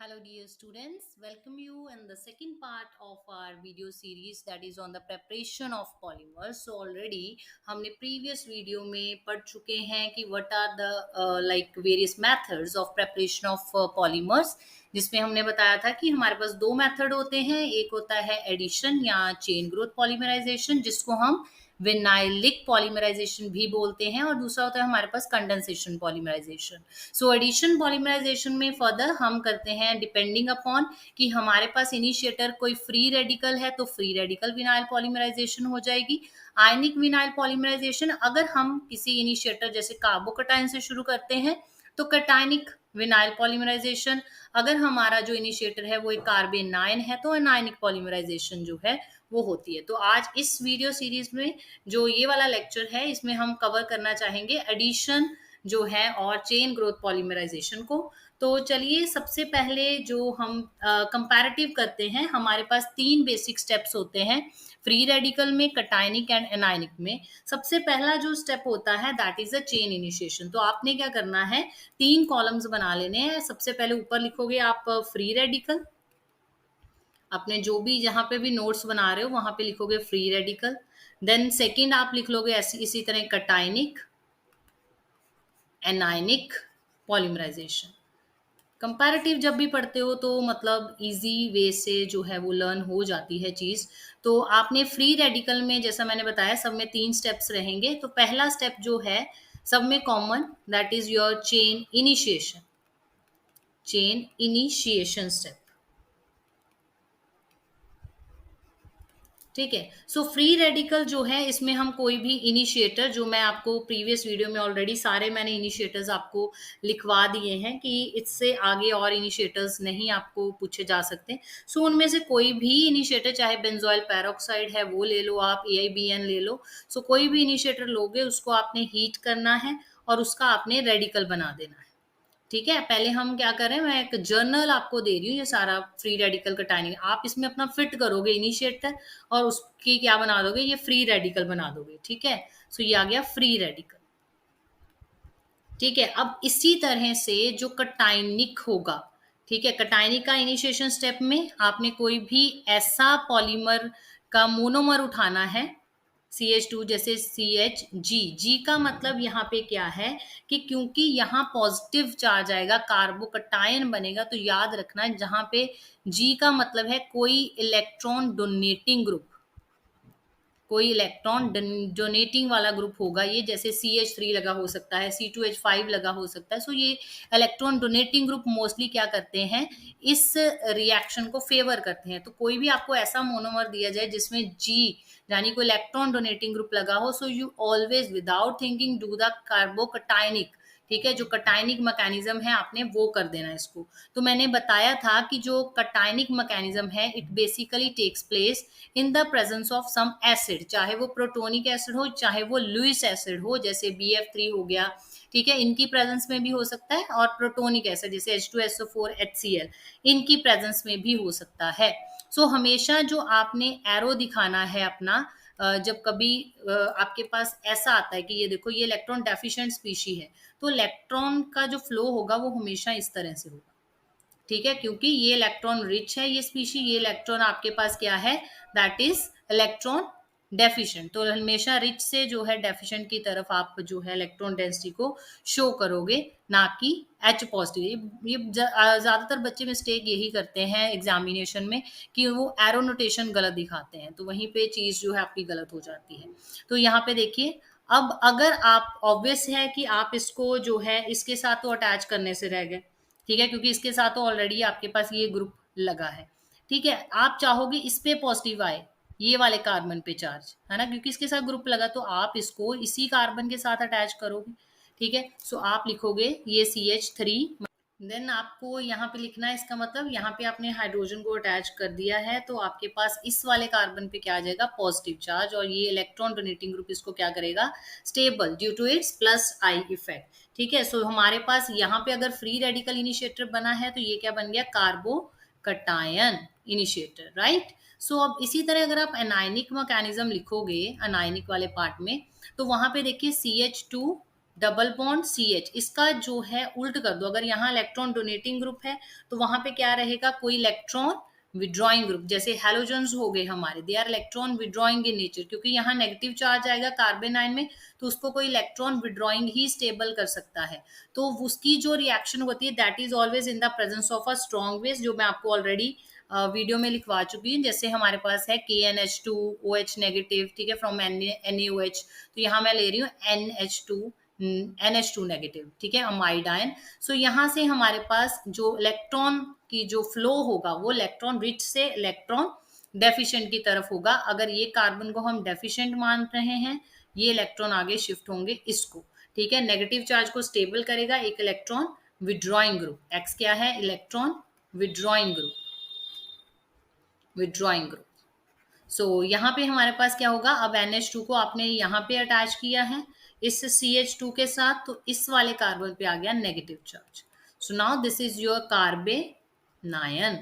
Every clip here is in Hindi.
Hello dear students, welcome you in the second part of our video series that is on the preparation of polymers. So already हमने previous video में पढ़ चुके हैं कि what are the like various methods of preparation of polymers, जिसमें हमने बताया था कि हमारे पास दो मेथड होते हैं. एक होता है एडिशन या चेन ग्रोथ पॉलीमराइजेशन, जिसको हम विनाइलिक पॉलीमराइजेशन भी बोलते हैं, और दूसरा होता है हमारे पास condensation polymerization. So addition polymerization में फर्दर हम करते हैं डिपेंडिंग अपॉन कि हमारे पास इनिशिएटर कोई फ्री रेडिकल है तो फ्री रेडिकल विनाइल पॉलीमराइजेशन हो जाएगी. आयनिक विनाइल पॉलीमराइजेशन अगर हम किसी इनिशिएटर जैसे कार्बोकटाइन से शुरू करते हैं तो कटायनिक विनाइल पॉलीमराइजेशन. अगर हमारा जो इनिशिएटर है वो एक कार्बेनाइन है तो एनायनिक पॉलीमराइजेशन जो है वो होती है. तो आज इस वीडियो सीरीज में जो ये वाला लेक्चर है इसमें हम कवर करना चाहेंगे एडिशन जो है और चेन ग्रोथ पॉलीमराइजेशन को. तो चलिए सबसे पहले जो हम कंपैरेटिव करते हैं, हमारे पास तीन बेसिक स्टेप्स होते हैं फ्री रेडिकल में, कटायनिक एंड एनायनिक में. सबसे पहला जो स्टेप होता है that is a chain initiation. तो आपने क्या करना है, तीन कॉलम्स बना लेने हैं. सबसे पहले ऊपर लिखोगे आप फ्री रेडिकल, अपने जो भी जहां पे भी नोट्स बना रहे हो वहां पे लिखोगे फ्री रेडिकल. देन सेकंड आप लिख लोगे इसी तरह कटायनिक एनायनिक पॉलीमराइजेशन. कंपैरेटिव जब भी पढ़ते हो तो मतलब इजी वे से जो है वो लर्न हो जाती है चीज. तो आपने फ्री रेडिकल में जैसा मैंने बताया सब में तीन स्टेप्स रहेंगे. तो पहला स्टेप जो है सब में common that is your chain initiation step. ठीक है. सो फ्री रेडिकल जो है इसमें हम कोई भी इनिशिएटर, जो मैं आपको प्रीवियस वीडियो में ऑलरेडी सारे मैंने इनिशिएटर्स आपको लिखवा दिए हैं कि इससे आगे और इनिशिएटर्स नहीं आपको पूछे जा सकते. सो उनमें से कोई भी इनिशिएटर, चाहे बेंजोइल पैरोक्साइड है वो ले लो आप, AIBN ले लो. सो कोई भी इनिशिएटर लोगे उसको आपने हीट करना है और उसका आपने रेडिकल बना देना है. ठीक है. पहले हम क्या करें, मैं एक जर्नल आपको दे रही हूँ, ये सारा फ्री रेडिकल का टाइमिंग आप इसमें अपना फिट करोगे इनिशिएटर और उसकी क्या बना दोगे, ये फ्री रेडिकल बना दोगे. ठीक है. सो ये आ गया फ्री रेडिकल. ठीक है. अब इसी तरह से जो कटायनिक होगा, ठीक है, कटायनिक का इनिशिएशन स्टेप में आपने कोई भी ऐसा पॉलीमर का मोनोमर उठाना है, CH2 जैसे जी का मतलब यहाँ पे क्या है कि क्योंकि यहाँ पॉजिटिव चार्ज आएगा, कार्बोकटायन बनेगा, तो याद रखना जहां पे G का मतलब है कोई इलेक्ट्रॉन डोनेटिंग ग्रुप, कोई इलेक्ट्रॉन डोनेटिंग वाला ग्रुप होगा ये. जैसे CH3 लगा हो सकता है, C2H5 लगा हो सकता है. सो ये इलेक्ट्रॉन डोनेटिंग ग्रुप मोस्टली क्या करते हैं, इस रिएक्शन को फेवर करते हैं. तो कोई भी आपको ऐसा मोनोमर दिया जाए जिसमें G यानी कोई इलेक्ट्रॉन डोनेटिंग ग्रुप लगा हो, so you always without thinking do the carbocationic. ठीक है. जो कटायनिक मैकेनिज्म है आपने वो कर देना इसको. तो मैंने बताया था कि जो कटायनिक मैकेनिज्म है it basically takes place in the presence of some acid, चाहे वो प्रोटोनिक एसिड हो चाहे वो लुइस एसिड हो, जैसे BF3 हो गया. ठीक है. इनकी प्रेजेंस में भी हो सकता है, और प्रोटोनिक एसिड जैसे H2SO4 HCl इनकी प्रेजेंस में भी हो सकता है. सो हमेशा जो आपने एरो दिखाना है अपना, जब कभी आपके पास ऐसा आता है कि ये देखो ये इलेक्ट्रॉन डेफिशिएंट स्पीशी है, तो इलेक्ट्रॉन का जो फ्लो होगा वो हमेशा इस तरह से होगा. ठीक है. क्योंकि ये इलेक्ट्रॉन रिच है ये स्पीशी, ये इलेक्ट्रॉन आपके पास क्या है, दैट इज इलेक्ट्रॉन डेफिशिएंट. तो हमेशा रिच से जो है डेफिशिएंट की तरफ आप जो है इलेक्ट्रॉन डेंसिटी को शो करोगे, ना कि H पॉजिटिव. ये ज्यादातर बच्चे मिस्टेक यही करते हैं एग्जामिनेशन में कि वो एरो नोटेशन गलत दिखाते हैं, तो वहीं पे चीज जो है आपकी गलत हो जाती है. तो यहाँ पे देखिए, अब अगर आप ऑब्वियस है कि आप इसको जो है इसके साथ तो अटैच करने से रह गए. ठीक है. क्योंकि इसके साथ तो ऑलरेडी आपके पास ये ग्रुप लगा है. ठीक है. आप चाहोगे इस पे पॉजिटिव आए, ये वाले कार्बन पे चार्ज है ना, क्योंकि इसके साथ ग्रुप लगा, तो आप इसको इसी कार्बन के साथ अटैच करोगे. ठीक है. सो आप लिखोगे ये CH3, देन आपको यहाँ पे लिखना है, इसका मतलब यहाँ पे आपने हाइड्रोजन को अटैच कर दिया है, तो आपके पास इस वाले कार्बन पे क्या आ जाएगा, पॉजिटिव चार्ज, और ये इलेक्ट्रॉन डोनेटिंग ग्रुप इसको क्या करेगा, stable due to its plus I effect. ठीक है. सो हमारे पास यहाँ पे अगर फ्री रेडिकल इनिशिएटर बना है तो ये क्या बन गया, कार्बोकटायन इनिशिएटर. राइट. सो अब इसी तरह अगर आप एनायनिक मैकेनिज्म लिखोगे अनायनिक वाले पार्ट में, तो वहां पे देखिए CH2 डबल बॉन्ड CH, इसका जो है उल्ट कर दो। अगर यहाँ इलेक्ट्रॉन डोनेटिंग ग्रुप है तो वहां पे क्या रहेगा, कोई इलेक्ट्रॉन विड्रॉइंग ग्रुप। जैसे हैलोजन्स हो गए हमारे, they are electron withdrawing in nature, क्योंकि यहाँ नेगेटिव चार्ज आएगा कार्बन आयन में, तो उसको कोई इलेक्ट्रॉन विड्रॉइंग ही स्टेबल कर सकता है। तो उसकी जो रिएक्शन होती है that is always in the presence of a strong base, जो मैं आपको ऑलरेडी वीडियो में लिखवा चुकी हूँ। जैसे हमारे पास है KNH2 OH नेगेटिव, ठीक है, फ्रॉम NaOH, तो यहाँ मैं ले रही हूँ NH2 नेगेटिव, ठीक है, अमाइड आयन। सो यहाँ से हमारे पास जो इलेक्ट्रॉन की जो फ्लो होगा वो इलेक्ट्रॉन रिच से इलेक्ट्रॉन डेफिशिएंट की तरफ होगा। अगर ये कार्बन को हम डेफिशिएंट मान रहे हैं, ये इलेक्ट्रॉन आगे शिफ्ट होंगे इसको, ठीक है। नेगेटिव चार्ज को स्टेबल करेगा एक इलेक्ट्रॉन विड्रॉइंग ग्रुप, एक्स क्या है, electron withdrawing group, withdrawing group. So यहाँ पे हमारे पास क्या होगा, अब NH2 को आपने यहाँ पे अटैच किया है इस CH2 के साथ, तो इस वाले कार्बन पे आ गया negative charge. So now this is your carbanion,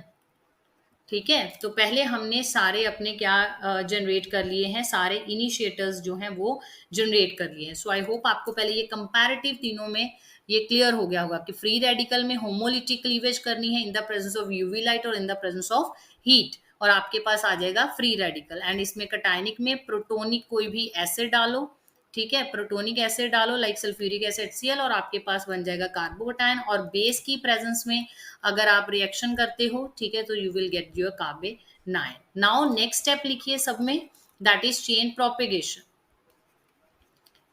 ठीक है। तो पहले हमने सारे अपने क्या जनरेट कर लिए हैं, सारे इनिशिएटर्स जो हैं वो जनरेट कर लिए हैं। सो आई होप आपको पहले ये कंपैरेटिव तीनों में ये क्लियर हो गया होगा कि फ्री रेडिकल में होमोलिटिक क्लीवेज करनी है in the presence of UV light और in the presence of heat, और आपके पास आ जाएगा फ्री रेडिकल। एंड इसमें कटायनिक में प्रोटोनिक कोई भी एसिड डालो, ठीक है, प्रोटोनिक एसिड डालो लाइक सल्फ्यूरिक एसिड HCl, और आपके पास बन जाएगा कार्बोकटायन। और बेस की प्रेजेंस में अगर आप रिएक्शन करते हो, ठीक है, तो you will get your carbanion. Now next step लिखिए सब में, that is chain propagation.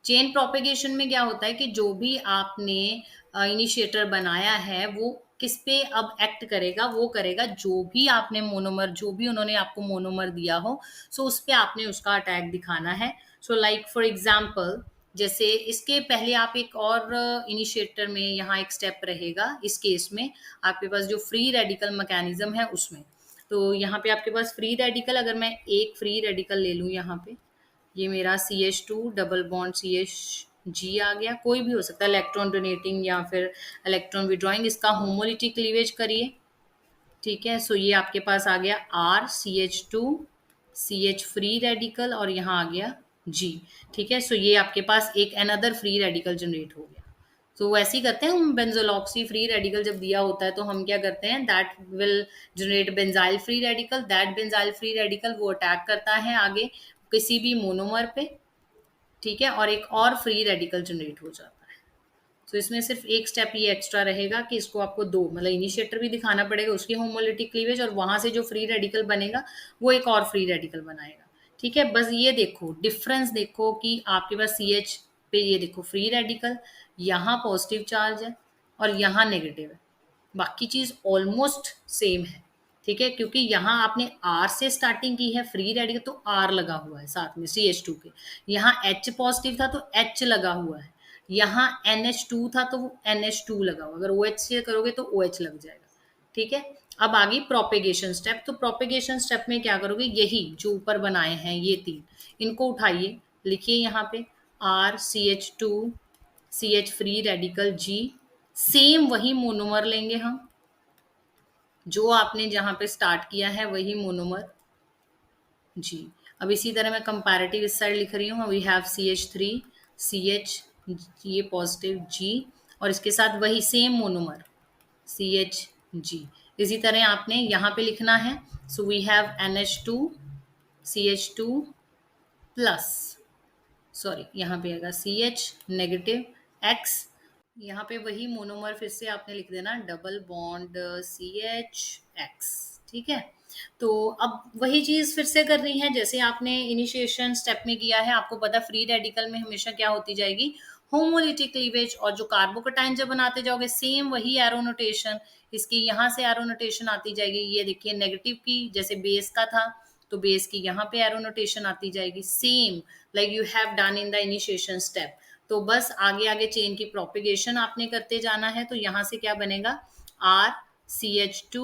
Chain propagation में क्या होता है कि जो भी आपने इनिशिएटर बनाया है वो किस पे अब एक्ट करेगा, वो करेगा जो भी आपने मोनोमर, जो भी उन्होंने आपको मोनोमर दिया हो, सो उस पे आपने उसका अटैक दिखाना है। सो लाइक फॉर एग्जांपल, जैसे इसके पहले आप एक और इनिशिएटर में यहाँ एक स्टेप रहेगा, इस केस में आपके पास जो फ्री रेडिकल मैकेनिज्म है उसमें, तो यहाँ पे आपके पास फ्री रेडिकल, अगर मैं एक फ्री रेडिकल ले लूँ यहाँ पे, ये मेरा CH2 डबल बॉन्ड CH आ गया, कोई भी हो सकता है, इलेक्ट्रॉन डोनेटिंग या फिर इलेक्ट्रॉन विड्रॉइंग, इसका होमोलिटिक क्लीवेज करिए, ठीक है। सो ये आपके पास आ गया R CH2 CH free radical, और यहाँ आ गया G, ठीक है। सो ये आपके पास एक अनदर फ्री रेडिकल जनरेट हो गया। तो वैसे ही करते हैं हम, बेंजोलॉक्सी फ्री रेडिकल जब दिया होता है तो हम क्या करते हैं, that will generate benzyl free radical, that benzyl free radical वो अटैक करता है आगे किसी भी मोनोमर पे, ठीक है, और एक और फ्री रेडिकल जनरेट हो जाता है। तो इसमें सिर्फ एक स्टेप ये एक्स्ट्रा रहेगा कि इसको आपको दो, मतलब इनिशिएटर भी दिखाना पड़ेगा, उसकी होमोलिटिक क्लीवेज, और वहां से जो फ्री रेडिकल बनेगा वो एक और फ्री रेडिकल बनाएगा, ठीक है। बस ये देखो डिफरेंस, देखो कि आपके पास CH पे ये देखो फ्री रेडिकल, यहाँ पॉजिटिव चार्ज है और यहाँ नेगेटिव है, बाकी चीज ऑलमोस्ट सेम है, ठीक है, क्योंकि यहाँ आपने R से स्टार्टिंग की है फ्री रेडिकल, तो R लगा हुआ है साथ में CH2 के, यहाँ H पॉजिटिव था तो H लगा हुआ है, यहाँ NH2 था तो वो NH2 लगा हुआ, अगर OH से करोगे तो OH लग जाएगा, ठीक है। अब आगे प्रोपेगेशन स्टेप, तो प्रोपेगेशन स्टेप में क्या करोगे, यही जो ऊपर बनाए हैं ये तीन, इनको उठाइए, लिखिए यहाँ पे R CH2 CH free radical G, same वही मोनोमर लेंगे हम, जो आपने जहां पे स्टार्ट किया है वही मोनोमर जी। अब इसी तरह मैं कंपैरेटिव इस साइड लिख रही हूँ, वी हैव CH3 CH, ये पॉजिटिव G, और इसके साथ वही सेम मोनोमर CHG। इसी तरह आपने यहाँ पे लिखना है, so we have NH2 CH2 plus, sorry यहाँ पे आएगा CH नेगेटिव X, यहाँ पे वही मोनोमर फिर से आपने लिख देना डबल बॉन्ड CHX, ठीक है। तो अब वही चीज फिर से करनी है जैसे आपने इनिशिएशन स्टेप में किया है। आपको पता फ्री रेडिकल में हमेशा क्या होती जाएगी, होमोलिटिक क्लीवेज, और जो कार्बोकटाइन जब बनाते जाओगे सेम वही एरो नोटेशन, इसकी यहाँ से एरो नोटेशन आती जाएगी, ये देखिए नेगेटिव की जैसे बेस का था तो बेस की यहाँ पे एरो नोटेशन आती जाएगी, same like you have done in the initiation step. तो बस आगे आगे चेन की प्रोपिगेशन आपने करते जाना है। तो यहाँ से क्या बनेगा, R CH2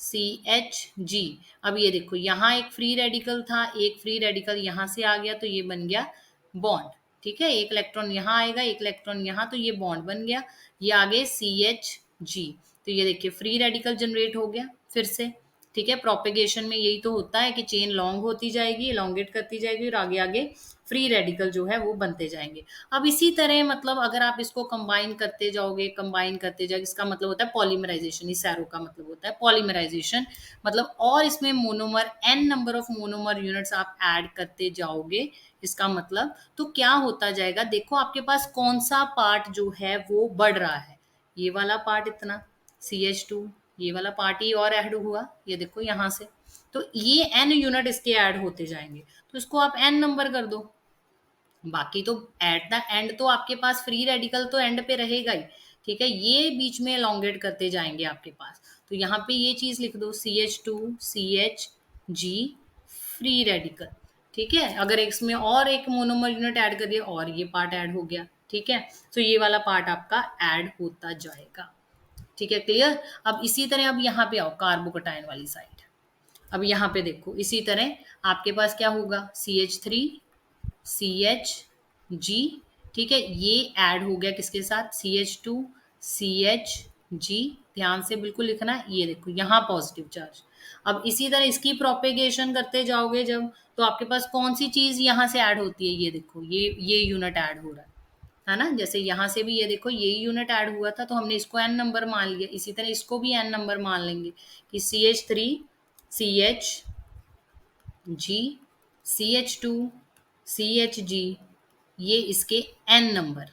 CHG। अब ये देखो यहाँ एक फ्री रेडिकल था, एक फ्री रेडिकल यहाँ से आ गया तो ये बन गया बॉन्ड, ठीक है। एक इलेक्ट्रॉन यहाँ आएगा, एक इलेक्ट्रॉन यहाँ, तो ये बॉन्ड बन गया। ये आगे CHG, तो ये देखिए फ्री रेडिकल जनरेट हो गया फिर से। ठीक है, प्रोपेगेशन में यही तो होता है कि चेन लॉन्ग होती जाएगी, एलोंगेट करती जाएगी और आगे आगे फ्री रेडिकल जो है वो बनते जाएंगे। अब इसी तरह मतलब अगर आप इसको कंबाइन करते जाओगे, इसका मतलब होता है पॉलीमराइजेशन, इस एरो का मतलब होता है पॉलीमराइजेशन, मतलब और इसमें monomer N number of monomer units आप ऐड करते जाओगे, इसका मतलब तो क्या होता जाएगा, देखो आपके पास कौन सा पार्ट जो है वो बढ़ रहा है, ये वाला पार्ट इतना CH2, ये वाला पार्ट ही और ऐड हुआ, ये देखो यहाँ से, तो ये n यूनिट इसके ऐड होते जाएंगे, तो इसको आप n नंबर कर दो। बाकी तो एट द एंड तो आपके पास फ्री रेडिकल तो एंड पे रहेगा ही, ठीक है, ये बीच में एलोंगेट करते जाएंगे आपके पास, तो यहाँ पे ये चीज लिख दो CH2CHG फ्री रेडिकल, ठीक है, अगर इसमें और एक मोनोमर यूनिट ऐड कर दिया और ये पार्ट ऐड हो गया, ठीक है, तो ये वाला पार्ट आपका ऐड होता जाएगा, ठीक है, क्लियर। अब इसी तरह अब यहाँ पे आओ कार्बोकटायन वाली साइड, अब यहाँ पे देखो इसी तरह आपके पास क्या होगा CH3CHG, ठीक है, ये ऐड हो गया किसके साथ CH2CHG, ध्यान से बिल्कुल लिखना, ये देखो यहाँ पॉजिटिव चार्ज। अब इसी तरह इसकी प्रोपेगेशन करते जाओगे जब, तो आपके पास कौन सी चीज यहाँ से ऐड होती है, ये देखो ये यूनिट ऐड हो रहा है ना, जैसे यहाँ से भी ये देखो ये यूनिट ऐड हुआ था तो हमने इसको n नंबर मान लिया, इसी तरह इसको भी n नंबर मान लेंगे कि CH3CHG CH2CHG, ये इसके n नंबर,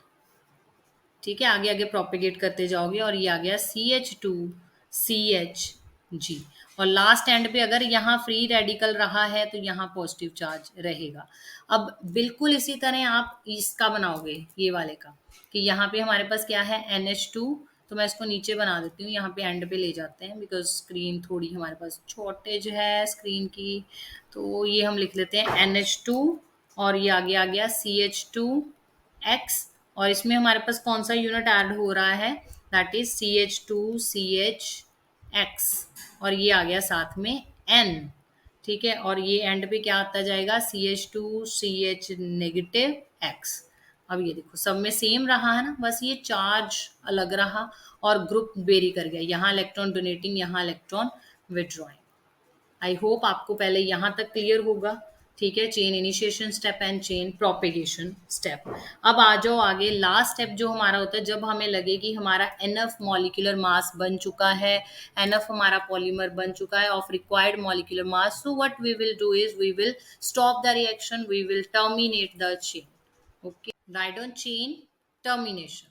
ठीक है, आगे आगे प्रोपेगेट करते जाओगे और ये आ गया CH2CHG, और लास्ट एंड पे अगर यहाँ फ्री रेडिकल रहा है तो यहाँ पॉजिटिव चार्ज रहेगा। अब बिल्कुल इसी तरह आप इसका बनाओगे ये वाले का, कि यहाँ पे हमारे पास क्या है NH2, तो मैं इसको नीचे बना देती हूँ, यहाँ पे एंड पे ले जाते हैं बिकॉज स्क्रीन थोड़ी हमारे पास शॉर्टेज है स्क्रीन की, तो ये हम लिख लेते हैं NH2 और ये आगे आ गया CH2X, और इसमें हमारे पास कौन सा यूनिट ऐड हो रहा है, दैट इज CH2CHX, और ये आ गया साथ में N, ठीक है, और ये एंड पे क्या आता जाएगा CH2CH नेगेटिव X। अब ये देखो सब में सेम रहा है ना, बस ये चार्ज अलग रहा और ग्रुप वेरी कर गया, यहाँ इलेक्ट्रॉन डोनेटिंग, यहाँ इलेक्ट्रॉन विड्रॉइंग। आई होप आपको पहले यहाँ तक क्लियर होगा, ठीक है, chain initiation step and chain propagation step. अब आ जाओ आगे, लास्ट स्टेप जो हमारा होता है जब हमें लगे कि हमारा एनफ मॉलिक्यूलर मास बन चुका है, एनफ हमारा पॉलीमर बन चुका है of required molecular mass, so what we will do is we will stop the reaction, we will terminate the chain, okay, right on chain termination,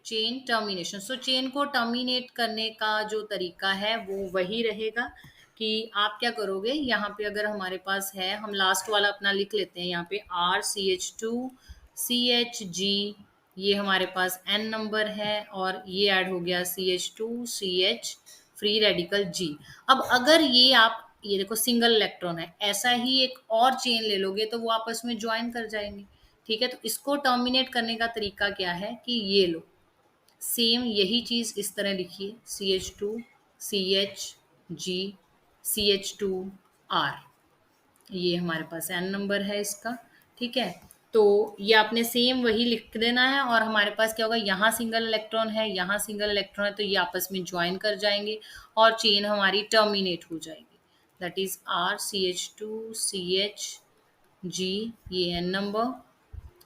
chain termination. So chain को टर्मिनेट करने का जो तरीका है वो वही रहेगा कि आप क्या करोगे, यहाँ पे अगर हमारे पास है, हम लास्ट वाला अपना लिख लेते हैं, यहाँ पे RCH2CHG, ये हमारे पास n नंबर है और ये ऐड हो गया CH2CH फ्री रेडिकल G। अब अगर ये आप ये देखो सिंगल इलेक्ट्रॉन है, ऐसा ही एक और चेन ले लोगे तो वो आपस में ज्वाइन कर जाएंगे, ठीक है, तो इसको टर्मिनेट करने का तरीका क्या है कि ये लो, सेम यही चीज इस तरह लिखिए CH2CHG CH2R, ये हमारे पास n नंबर है इसका, ठीक है, तो ये आपने सेम वही लिख देना है और हमारे पास क्या होगा, यहाँ सिंगल इलेक्ट्रॉन है, यहाँ सिंगल इलेक्ट्रॉन है, तो ये आपस में ज्वाइन कर जाएंगे और चेन हमारी टर्मिनेट हो जाएगी, दैट इज RCH2CHG, ये n number,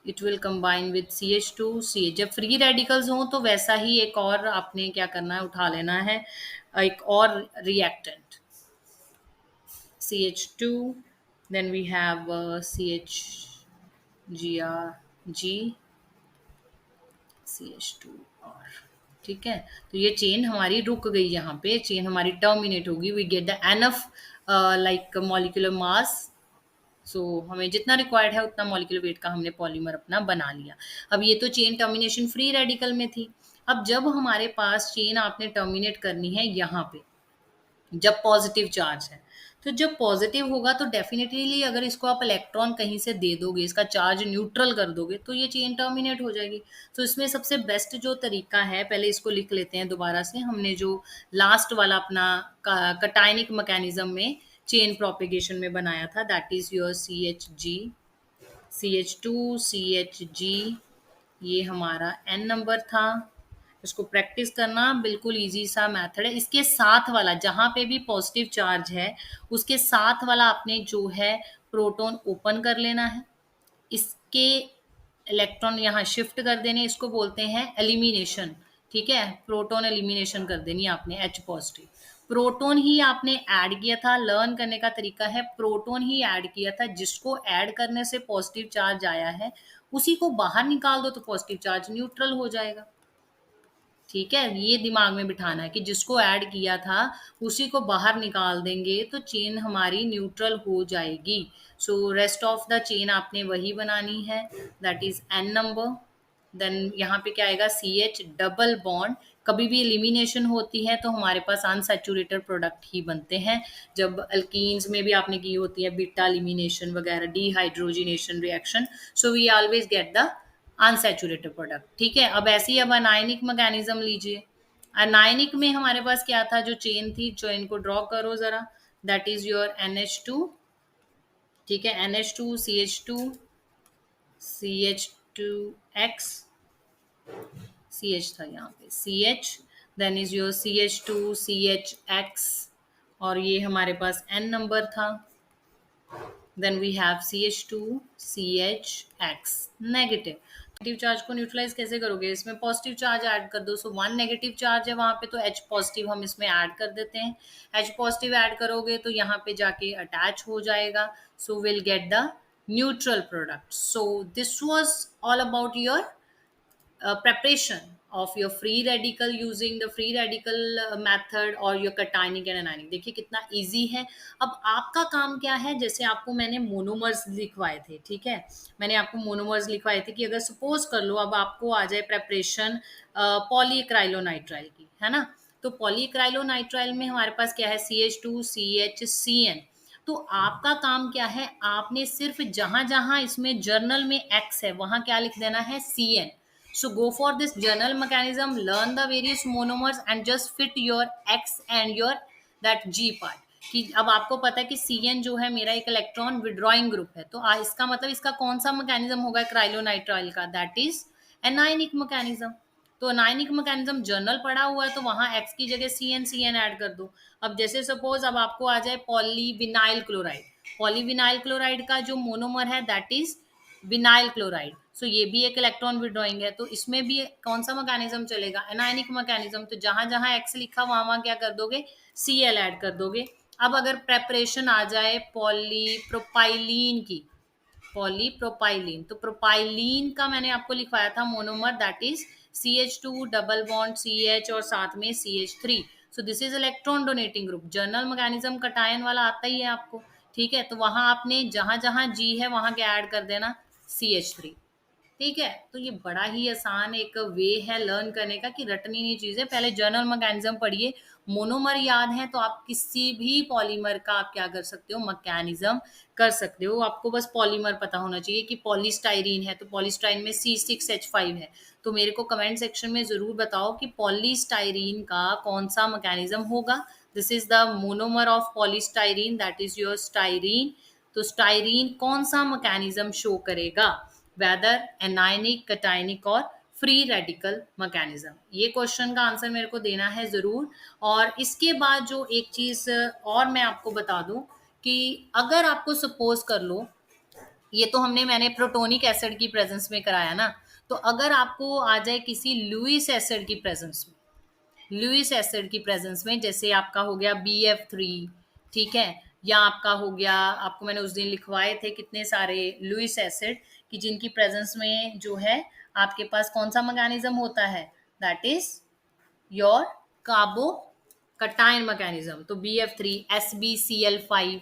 it will combine with CH2CH, जब फ्री रेडिकल्स हों तो वैसा ही एक और आपने क्या करना है, उठा लेना है एक और reactant CH2, then we have CHGRG CH2R, ठीक है, तो ये चेन हमारी रुक गई, यहाँ पे चेन हमारी टर्मिनेट होगी, we get the enough like molecular mass, so हमें जितना रिक्वायर्ड है उतना मॉलिक्यूलर वेट का हमने पॉलीमर अपना बना लिया। अब ये तो चेन टर्मिनेशन फ्री रेडिकल में थी, अब जब हमारे पास चेन आपने टर्मिनेट करनी है यहाँ पे, जब पॉजिटिव चार्ज है, तो जब पॉजिटिव होगा तो डेफिनेटली अगर इसको आप इलेक्ट्रॉन कहीं से दे दोगे, इसका चार्ज न्यूट्रल कर दोगे तो ये चेन टर्मिनेट हो जाएगी। तो इसमें सबसे बेस्ट जो तरीका है, पहले इसको लिख लेते हैं दोबारा से, हमने जो लास्ट वाला अपना कटायनिक मैकेनिज्म में चेन प्रोपेगेशन में बनाया था, दैट इज योर CH2CHG, ये हमारा n नंबर था, इसको प्रैक्टिस करना, बिल्कुल इजी सा मेथड है। इसके साथ वाला जहां पे भी पॉजिटिव चार्ज है उसके साथ वाला आपने जो है प्रोटॉन ओपन कर लेना है, इसके इलेक्ट्रॉन यहाँ शिफ्ट कर देने, इसको बोलते हैं एलिमिनेशन। ठीक है, प्रोटॉन एलिमिनेशन कर देनी आपने H पॉजिटिव। प्रोटॉन ही आपने ऐड किया था, लर्न करने का तरीका है प्रोटॉन ही ऐड किया था, जिसको ऐड करने से पॉजिटिव चार्ज आया है उसी को बाहर निकाल दो तो पॉजिटिव चार्ज न्यूट्रल हो जाएगा। ठीक है, ये दिमाग में बिठाना है कि जिसको ऐड किया था उसी को बाहर निकाल देंगे तो चेन हमारी न्यूट्रल हो जाएगी। So rest of the chain आपने वही बनानी है, that is N number. Then यहाँ पे क्या आएगा, CH डबल बॉन्ड। कभी भी एलिमिनेशन होती है तो हमारे पास अनसैचुरेटेड प्रोडक्ट ही बनते हैं। जब अल्कीन्स में भी आपने की होती है बीटा एलिमिनेशन वगैरह, dehydrogenation reaction, so we always get the unsaturated product. ठीक है, अब ऐसे ही अब अनायनिक मैकेनिज्म लीजिए। अनायनिक में हमारे पास क्या था, जो चेन थी, चेन को ड्रॉ करो जरा, दैट इज योर NH2। ठीक है, NH2 CH2 CH2X, CH था यहाँ पे CH, then is your CH2 CHX, और ये हमारे पास N नंबर था। Then we have CH2 CHX negative. Negative charge को न्यूट्रलाइज कैसे करोगे, इसमें पॉजिटिव चार्ज ऐड कर दो। सो 1 नेगेटिव चार्ज है वहां पे तो H पॉजिटिव हम इसमें ऐड कर देते हैं। H पॉजिटिव ऐड करोगे तो यहाँ पे जाके अटैच हो जाएगा, so will get the neutral product. So this was all about your preparation of your free radical using the free radical method or your cationic and anionic। देखिए कितना इजी है। अब आपका काम क्या है, जैसे आपको मैंने मोनोमर्स लिखवाए थे, ठीक है, मैंने आपको मोनोमर्स लिखवाए थे कि अगर सपोज कर लो अब आपको आ जाए प्रेपरेशन पॉलीक्राइलोनाइट्राइल की, है ना, तो पॉलीक्राइलोनाइट्राइल में हमारे पास क्या है, CH2CHCN। तो आपका काम क्या है, आपने सिर्फ जहां जहां इसमें जर्नल में X है वहां क्या लिख देना है, CN। So go for this journal mechanism, learn the various monomers and just fit your X and your that G part। कि अब आपको पता है कि CN जो है मेरा एक इलेक्ट्रॉन विड्रॉइंग ग्रुप है, तो इसका मतलब इसका कौन सा मैकेनिज्म होगा क्राइलोनाइट्राइल का, दैट इज एनायनिक मैकेनिज्म। तो एनायनिक मैकेनिज्म जर्नल पड़ा हुआ है तो वहां X की जगह CN ऐड कर दो। अब जैसे सपोज अब आपको आ जाए पॉलीविनाइल क्लोराइड, पॉलीविनाइल क्लोराइड का जो मोनोमर है दैट इज विनाइल क्लोराइड। सो ये भी एक इलेक्ट्रॉन विड्रॉइंग है, तो इसमें भी कौन सा मैकेनिज्म चलेगा, एनायनिक मैकेनिज्म। तो जहां जहां एक्स लिखा वहां वहां क्या कर दोगे, Cl ऐड कर दोगे। अब अगर प्रेपरेशन आ जाए पॉलीप्रोपाइलीन की, पॉलीप्रोपाइलीन, तो प्रोपाइलीन का मैंने आपको लिखवाया था monomer that is CH2 double bond CH और साथ में CH3। So this is electron donating group. Journal mechanism cation वाला आता ही है आपको, ठीक है, तो वहां आपने जहां जहां G है वहां क्या ऐड कर देना, CH3। ठीक है, तो ये बड़ा ही आसान एक वे है लर्न करने का कि रटनी नहीं चीजें, पहले जर्नल मैकेनिज्म पढ़िए, मोनोमर याद है तो आप किसी भी पॉलीमर का आप क्या कर सकते हो, मैकेनिज्म कर सकते हो। आपको बस पॉलीमर पता होना चाहिए कि पॉलीस्टाइरीन है तो पॉलीस्टाइरीन में C6H5 है, तो मेरे को कमेंट सेक्शन में जरूर बताओ कि पॉलीस्टाइरीन का कौन सा मैकेनिज्म होगा। This is the monomer of polystyrene, that is your styrene. तो स्टाइरीन कौन सा मैकेनिज्म शो करेगा, वेदर एनायनिक, कटायनिक और फ्री रेडिकल मैकेनिज्म। ये क्वेश्चन का आंसर मेरे को देना है जरूर। और इसके बाद जो एक चीज और मैं आपको बता दूं कि अगर आपको सपोज कर लो, ये तो मैंने प्रोटोनिक एसिड की प्रेजेंस में कराया ना, तो अगर आपको आ जाए किसी लुइस एसिड की प्रेजेंस में, लुइस एसिड की प्रेजेंस में, जैसे आपका हो गया BF3, ठीक है, या आपका हो गया, आपको मैंने उस दिन लिखवाए थे कितने सारे लुइस एसिड कि जिनकी प्रेजेंस में जो है आपके पास कौन सा मैकेनिज्म होता है, that is your कार्बो cation mechanism. तो BF3 SbCl5,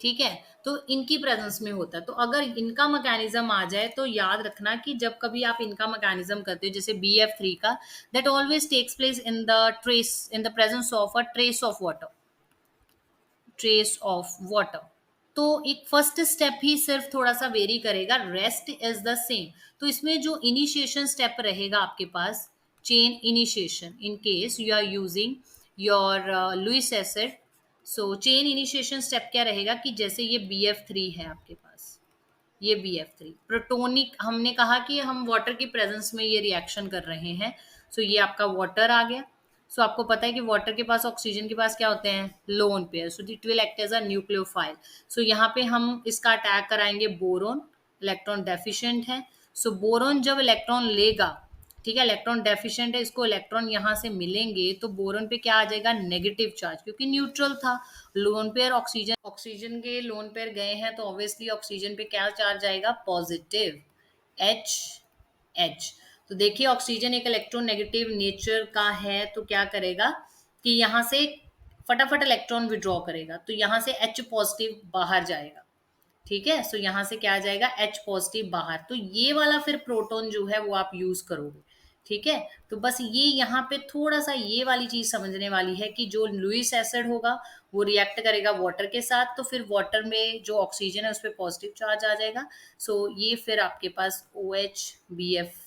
ठीक है, तो इनकी प्रेजेंस में होता है। तो अगर इनका मैकेनिज्म आ जाए तो याद रखना कि जब कभी आप इनका मैकेनिज्म करते हो जैसे BF3 का, that always takes place in the trace, in the presence of a trace of water, trace of water. तो एक फर्स्ट स्टेप ही सिर्फ थोड़ा सा वेरी करेगा, रेस्ट इज द सेम। तो इसमें जो इनिशिएशन स्टेप रहेगा आपके पास, chain initiation, in case you are using your Lewis acid, so chain initiation step क्या रहेगा कि जैसे ये BF3 है आपके पास, ये BF3 प्रोटोनिक, हमने कहा कि हम वाटर की प्रेजेंस में ये रिएक्शन कर रहे हैं, सो ये आपका वाटर आ गया। सो आपको पता है कि वाटर के पास ऑक्सीजन के पास क्या होते हैं, lone pair, so it will act as a nucleophile. So यहाँ पे हम इसका अटैक कराएंगे बोरोन, इलेक्ट्रॉन डेफिशिएंट है। सो बोरोन जब इलेक्ट्रॉन लेगा, ठीक है, इलेक्ट्रॉन डेफिशिएंट है, इसको इलेक्ट्रॉन यहाँ से मिलेंगे तो बोरोन पे क्या आ जाएगा, नेगेटिव चार्ज, क्योंकि न्यूट्रल था। लोन पेयर ऑक्सीजन, ऑक्सीजन के लोन पेयर गए हैं तो ऑब्वियसली ऑक्सीजन पे क्या चार्ज आएगा, पॉजिटिव, एच एच। तो देखिए ऑक्सीजन एक इलेक्ट्रोनेगेटिव नेचर का है, तो क्या करेगा कि यहाँ से फटाफट इलेक्ट्रॉन विड्रॉ करेगा, तो यहाँ से एच पॉजिटिव बाहर जाएगा, ठीक है। सो यहाँ से क्या आ जाएगा, एच पॉजिटिव बाहर। तो ये वाला फिर प्रोटॉन जो है वो आप यूज करोगे, ठीक है। तो बस ये यहाँ पे थोड़ा सा ये वाली चीज समझने वाली है कि जो लुईस एसिड होगा वो रिएक्ट करेगा वाटर के साथ, तो फिर वाटर में जो ऑक्सीजन है उस पर पॉजिटिव चार्ज आ जाएगा। सो ये फिर आपके पास O H B F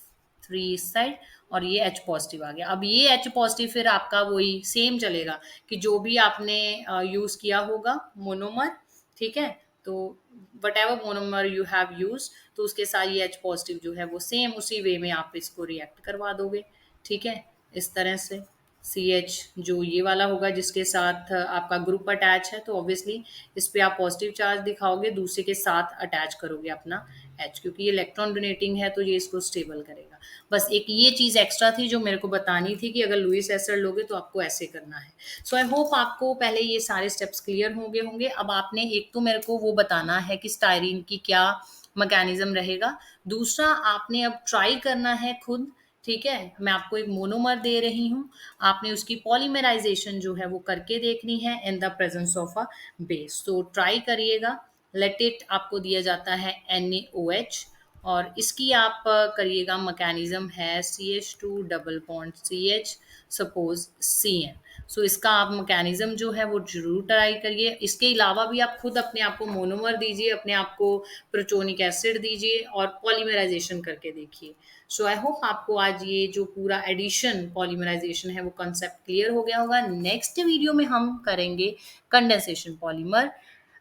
three इस साइड, और ये एच पॉजिटिव आ गया। अब ये एच पॉजिटिव फिर आपका वही सेम चलेगा कि जो भी आपने यूज किया होगा मोनोमर, ठीक है, तो what ever monomer you have use, तो उसके साथ ये एच पॉजिटिव जो है वो सेम उसी वे में आप इसको रिएक्ट करवा दोगे, ठीक है, इस तरह से। सी एच जो ये वाला होगा जिसके साथ आपका ग्रुप अटैच है, तो ऑब्वियसली इस पे आप पॉजिटिव चार्ज दिखाओगे, दूसरे के साथ अटैच करोगे अपना एच, क्योंकि ये इलेक्ट्रॉन डोनेटिंग है तो ये इसको स्टेबल करेगा। बस एक ये चीज एक्स्ट्रा थी जो मेरे को बतानी थी कि अगर लुईस एसिड लोगे तो आपको ऐसे करना है। सो आई होप आपको पहले ये सारे स्टेप्स क्लियर हो गए होंगे। अब आपने एक तो मेरे को वो बताना है कि स्टायरीन की क्या मैकेनिज्म रहेगा, दूसरा आपने अब ट्राई करना है खुद, ठीक है। मैं आपको एक मोनोमर दे रही हूँ, आपने उसकी पॉलीमराइजेशन जो है वो करके देखनी है in the presence of a base. तो ट्राई करिएगा। लेट इट आपको दिया जाता है NaOH, और इसकी आप करिएगा, मैकेनिज्म है CH2 double bond CH suppose CN। सो इसका आप मैकेनिज्म जो है वो जरूर ट्राई करिए। इसके अलावा भी आप खुद अपने आप को मोनोमर दीजिए, अपने आप को प्रोचोनिक एसिड दीजिए और पॉलीमराइजेशन करके देखिए। सो आई होप आपको आज ये जो पूरा एडिशन पॉलीमराइजेशन है वो कंसेप्ट क्लियर हो गया होगा। नेक्स्ट वीडियो में हम करेंगे condensation polymer.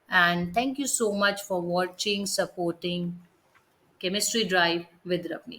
And thank you so much for watching, supporting Chemistry Drive with Ravni.